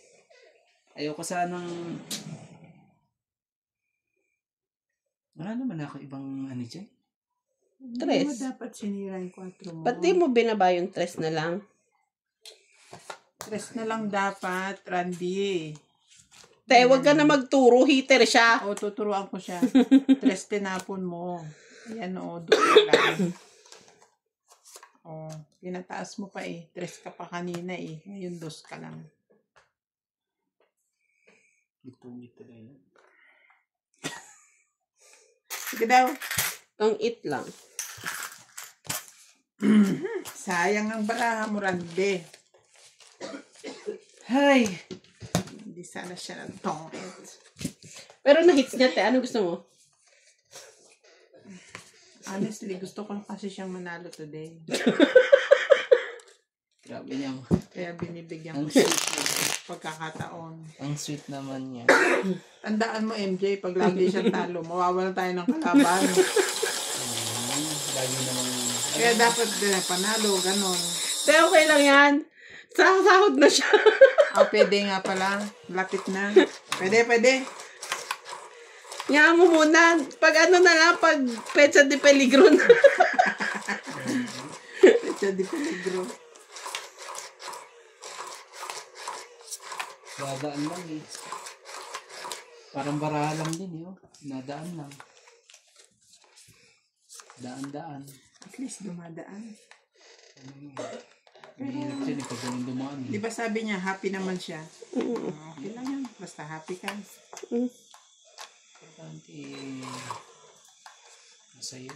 Ayoko sanang... Wala naman ako ibang ano dyan. Hindi mo 3. dapat sinira yung 4 mo. Ba't di mo binaba yung 3 na lang? 3 na lang dapat, Randy. Te, wag ka na magturo. Heater siya. O, tuturuan ko siya. 3 tinapon mo. Ayan o, doon ka lang. O, pinataas mo pa eh. 3 ka pa kanina eh. Ngayon 2 ka lang. Ito na yun. Sige daw. Ang it lang. Sayang ang baraha mo, Randy. Hay! Hindi sana siya ng tongit. Pero na-hits niya, te. Ano gusto mo? Honestly, gusto ko kasi siyang manalo today. Grabe niya. Kaya binibigyan Ang ko siya sweet. ng pagkakataon. Ang sweet naman niya. Tandaan mo, MJ, pag lagi siyang talo, mawawalan tayo ng kalaban. Lagi naman. Kaya dapat panalo, ganon. Te, okay lang yan. Sahod na siya. Pwede nga pala. Lapit na. Pwede. Nga mo muna. Pag ano na lang, pag Petsa de Peligro na. Pecha di peligro. Dadaan lang eh. Parang baraha lang din eh. Nadaan lang. Daan-daan. At least dumadaan. Mahirap siya eh pag ganun dumaan. Di ba sabi niya, happy naman siya? Okay lang yan. Basta happy ka. Importante masaya.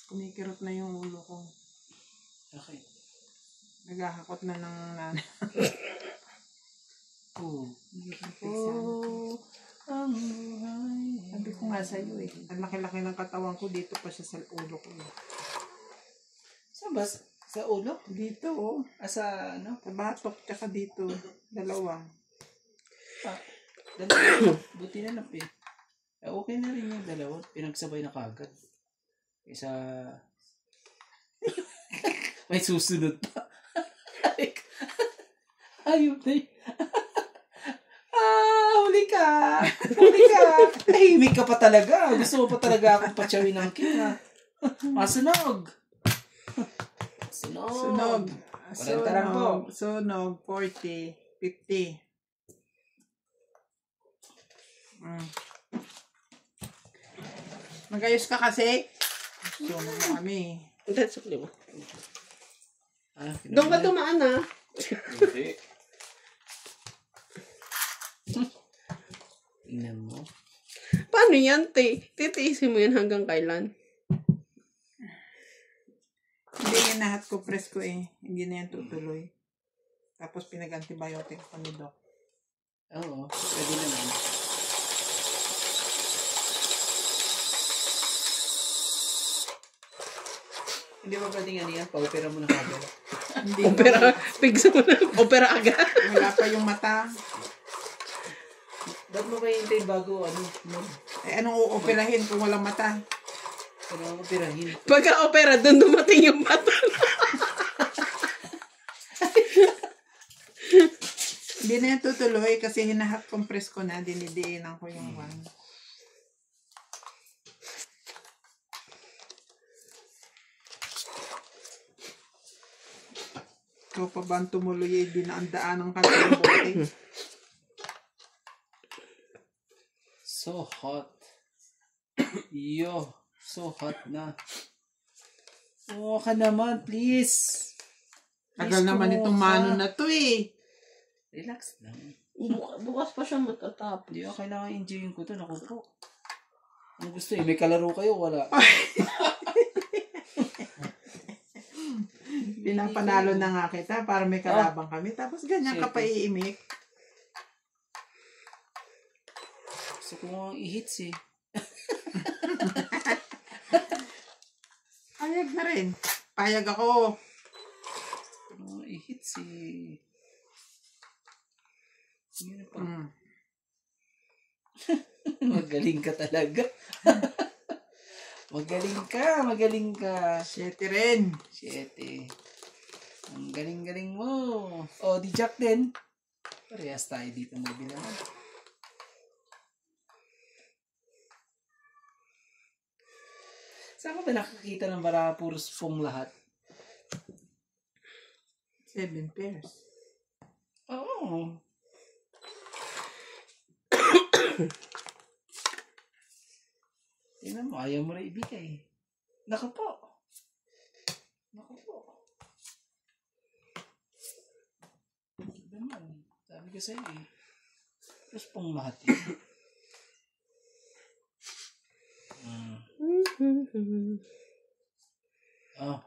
Kumikirot na yung ulo ko. Okay. Naghahakot na ng nanay. Oh. Oh. Ang buhay. Sabi ko nga sa'yo eh. Ang laki-laki ng katawan ko, dito pa siya sa ulo ko eh. Saan ba? Sa ulo? Dito, oh. Sa ano? Sa batok, tsaka dito. Dalawa. Dalawa. Buti na lang okay na rin yung dalawa. Pinagsabay na kagad. Isa... May susunod pa. Ayun na yun. Huli ka! Huli ka! Tahimik ka pa talaga. Gusto mo pa talaga akong patsawin ng kita. Masunog! Sunog. 40 lang po. Sunog. 40. 50. Magayos ka kasi. Sunog mo kami. That's okay mo. Doon Doon ka tumaan ah. Hindi. Tingnan mo. Paano yan, te? Titiisin mo yan hanggang kailan? Hindi yan na hot compress ko eh. Hindi na yan tutuloy. Tapos pinag-antibiotic ko ni Doc. Oo, pwede naman. Hindi ba pwedeng ano yan? Pa-opera mo na kagad. Hindi Opera, pigsa mo na. Opera agad. Wala pa yung mata. Ba't mo kayo hintay bago ano? Eh, anong uoperahin kung walang mata? Kailangan operahin. Pagka-opera, doon dumating yung mata. Hindi na yan tutuloy kasi hinahot compress ko na. Dinidiinan ko yung one. So, pa ba ang tumuloy eh, dinaandaan ng kanilang bote? So hot. Yo, so hot na. Oo ka naman, please. Tagal naman itong mano na to eh. Relax lang. Bukas pa siya matatapos. Hindi ako kailangan enjoyin ko to. Naku po. Ang gusto eh, may kalaro kayo, wala. Pinapanalo na nga kita para may kalabang kami. Tapos ganyan ka pa iimik. Gusto ko nga i-hits eh. Payag na rin. Payag ako. Gusto ko nga i-hits eh. Yun pa. Magaling ka talaga. Magaling ka. 7 rin. 7. Ang galing-galing mo. O, di Jack din. Parehas tayo dito magbilang. Saan ka ba nakakita ng bara puros foam lahat? 7 pairs. Oo. Tingnan mo, ayaw mo na ibigay. Naku po. Naman, sabi ko sa'yo eh. Tapos pang lahat eh. Oh.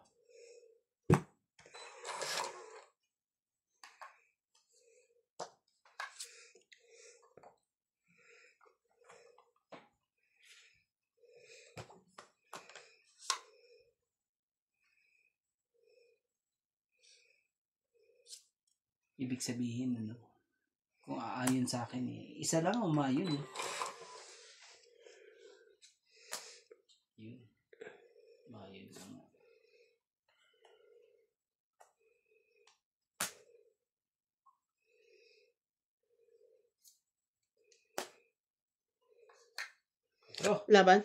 Ibig sabihin, ano, kung aayon sa akin eh, isa lang umayon eh. Yun. Umayon lang. Oh. Laban.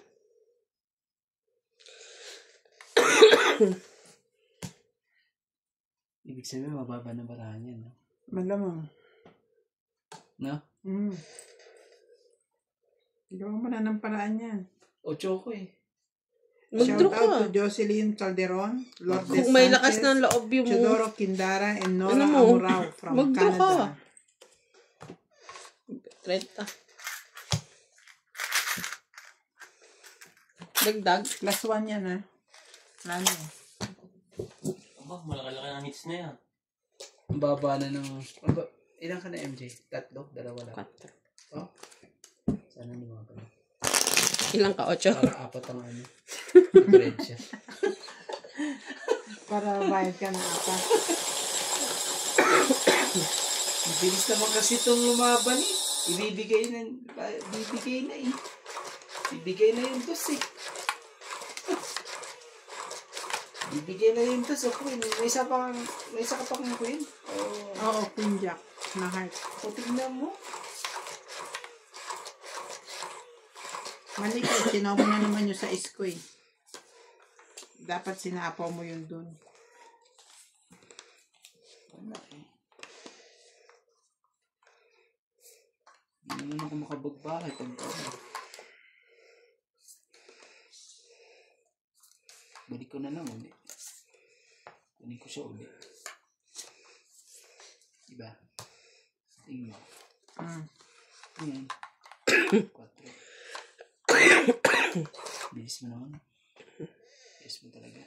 Ibig sabihin, mababa na barahan yan, no? Malamang. No? Gawa mo na ng paraan yan. 8 ko eh. Mag-draw Shout out ka. to Jocelyn Calderon, Lourdes Kung may lakas Sanchez, ng loob yung... Teodoro Quindara, and Nora Ano mo? Amurao from Mag-draw ka. Canada. 30. Dagdag. Plus 1 yan ha. Plano. Aba, malaki-laki ng hits na yan. Ang baba na ng... Ilan ka na, MJ? 3? 2 lang? 4. Oh? Sana ni mga pala. Ilang ka? 8? Para 4 ang ano. Bread siya. Para bayad ka na ata. Bilis naman kasi itong lumaban eh. Ibibigay na eh. Ibigay na yung dos eh. Ibigay na yung dos. O queen, may isa ka pang queen. Oo, Queen Jack na heart. O tignan mo. Mali ka, sinaw mo na naman yung sa isko eh. Dapat sinapaw mo yun dun. Wala eh. Hindi naman ako makabagbahay pag balik ko na lang ulit. Kunin ko siya ulit. Diba? Tingnan mo. Ayan. 4. Bilis mo naman. Bilis mo talaga.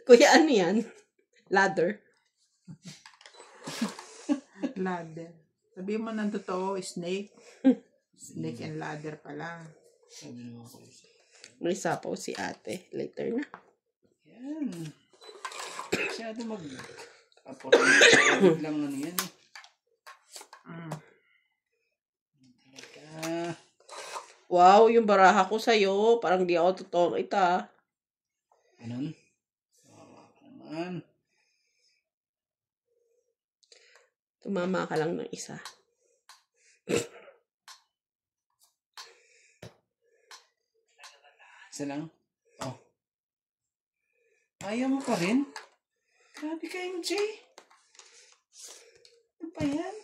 Kuya, ano yan? Ladder. Ladder. Sabi mo ng totoo, snake. Snake and ladder pala. Sabi naman ko. May sapaw si ate. Later na. Yan. Masyado mag-aport. Lang ano yan eh. Talaga. Wow, yung baraha ko sa'yo. Parang di ako totoo kita. Ganun. Wawa ka naman. Tumama ka lang ng isa. Isa lang? Oh. Ayaw mo pa rin? Grabe ka, MJ. Ano pa yan?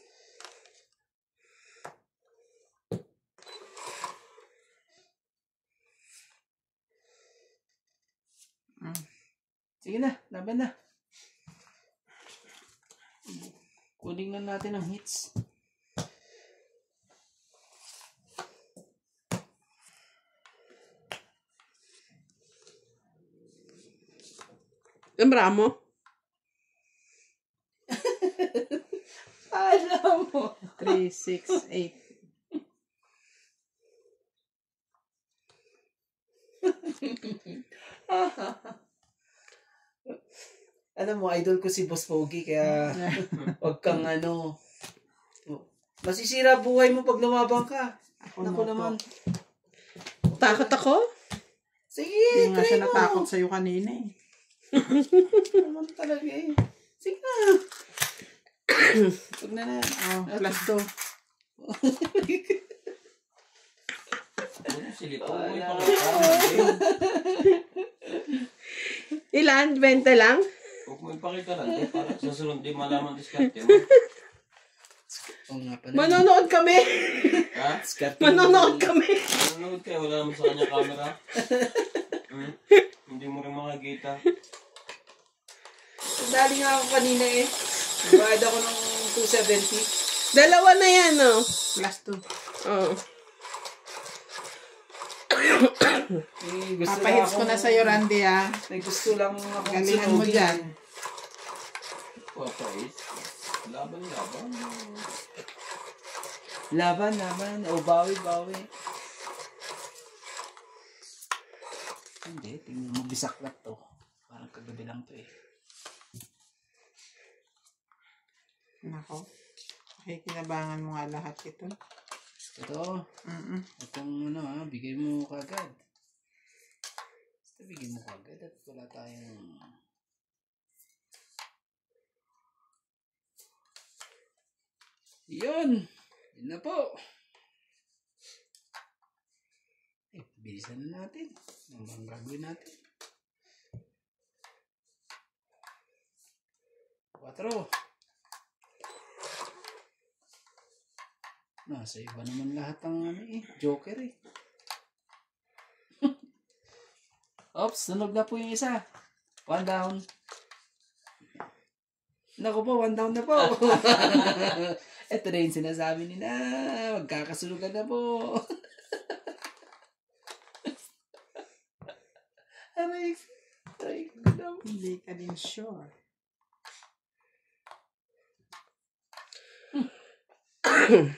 Sige na, laban na. Kunin na natin ang hits. Lembra mo? Alam mo. 3, 6, 8. Alam mo, idol ko si Boss Pogi, kaya wag kang ano. Masisira buhay mo pag lumabang ka. Ako naman. Takot ako? Sige, Hindi nga try siya mo. natakot sa'yo kanina eh. Naman talaga eh. Sige na. Huwag na na. Oh, plus 2. Silip mo Wala. Ilan? 20 lang? Huwag mo ipakita lang. Para sa sunod di malaman diskarte mo. Oo nga pala. Manonood kami. Ha? Manonood kami. Nanonood kayo. Wala naman sa kanya camera. Hindi mo rin makikita. Dali nga ako kanina eh. Bayad ako ng 270. Dalawa na yan, oh. Plus 2. Oh. Eh, gusto Papahits ko na sa'yo, Randy ah. May gusto lang ako. Galingan mo dyan. Papais. Laban. Laban. O, bawi. Hindi, tingnan mo, bisaklat to. Parang kagabi lang to eh. Nako. Okay, kinabangan mo nga lahat ito. Ito, itong ano ha, bigay mo kagad. Basta bigay mo kagad at wala tayong... Yun na po. Bilisan na natin. Ano bang gagawin natin? 4. Nasa iba naman lahat ng ano eh, joker eh. Oops, sunog na po yung isa. 1 down. Naku po, 1 down na po. Ito na yung sinasabi nila. Magkakasunugan na po. Aray ko na. Hindi ka din sure. $10,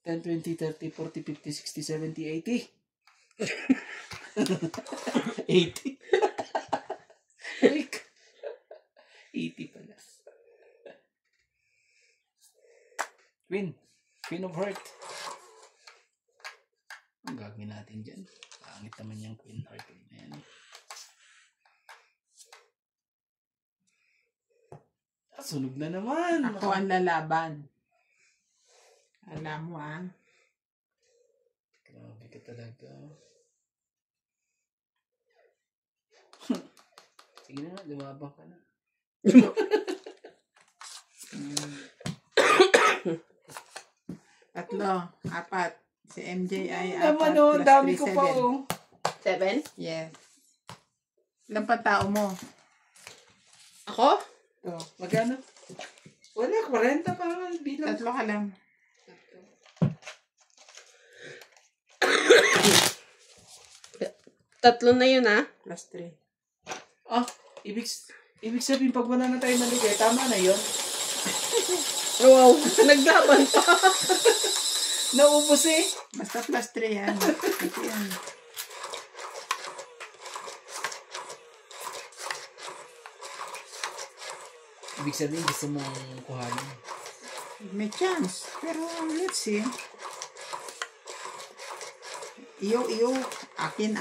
$20, $30, $40, $50, $60, $70, $80. 80. Like, 80 pala. Queen of Heart. Ang gagawin natin dyan. Pangit naman yung Queen Heart na yan. Sunog na naman. Ako ang lalaban. Alam mo Grabe ka talaga. Sige na, lumabang ka na. Tatlo, apat. Si MJ ay Naman apat plus dami 3, ko pa 7? Yes. Ilang pa tao mo? Ako? Ito. Magkano? Wala, 40 pa nga bilang. Tatlo ka lang. Tatlo na yun, Plus 3. Ibig sabihin, pag wala na tayo maligay, tama na yun. Wow, naglaban pa. Naubos eh. Basta plus 3 yan. Ito yan. Ibig sabihin, gusto mong kuhanin. May chance. Pero let's see. Iyo. Akin.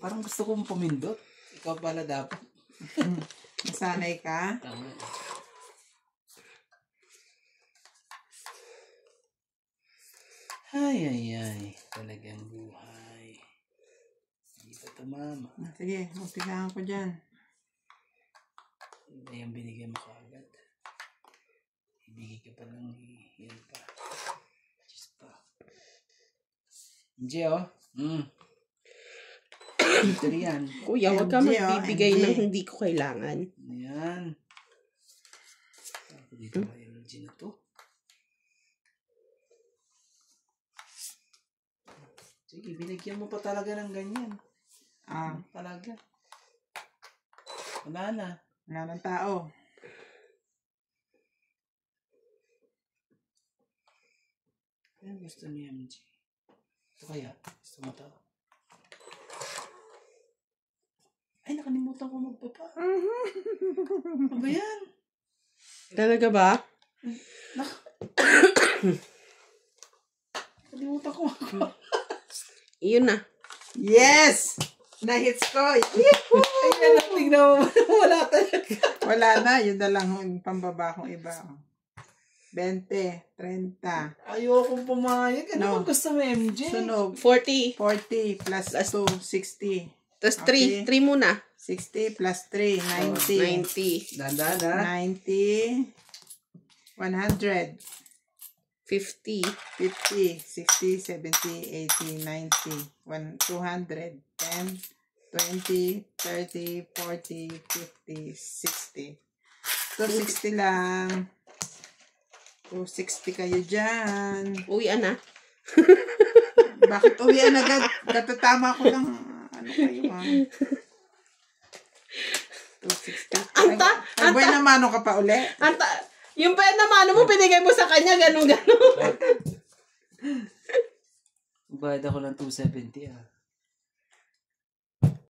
Parang gusto kong pumindot. Ikaw pala dapat. Nasanay ka. Tama. Ay. Talagang buhay. Hindi pa tumama. Sige, umpisahan ko dyan. Hindi yung binigay mo kaagad. Ibigay ka pa lang. Yan pa. Just pa. Hindi Ito yan. Kuya, huwag ka MJ, magbibigay MJ. ng hindi ko kailangan. Yan. Ako dito ba yung MG na to? Sige, binigyan mo pa talaga ng ganyan. Talaga. Wala na. Wala ng tao. Kaya gusto ni MG. Ito kaya. Gusto mo to? Ay, nakalimutan ko magbaba. Ano ba yan? Talaga ba? Nakalimutan ko magbaba. Iyon na. Yes! Na-hits ko! Ayan, tingnan mo. Wala talaga. Wala na. Yun na lang yung pambaba kong iba. 20, 30. Ayokong pumayag. Ano No. bang gusto mo, MJ? Sunog. 40. 40 plus 2, 60. Tapos Okay. 3. 3 muna. 60 plus 3, 90. 90. Dandan, ha? 90. 100. 50. 50, 60, 70, 80, 90, 200, 10, 20, 30, 40, 50, 60. 260 lang. 260 kayo dyan. Uwian na. Bakit uwian agad? Katatama ko lang. Ano kayo 260. Anta! Nagbuhay na mano ka pa uli? Yung pera naman mo, binigay mo sa kanya, ganun. Bayad ako ng 270, ah.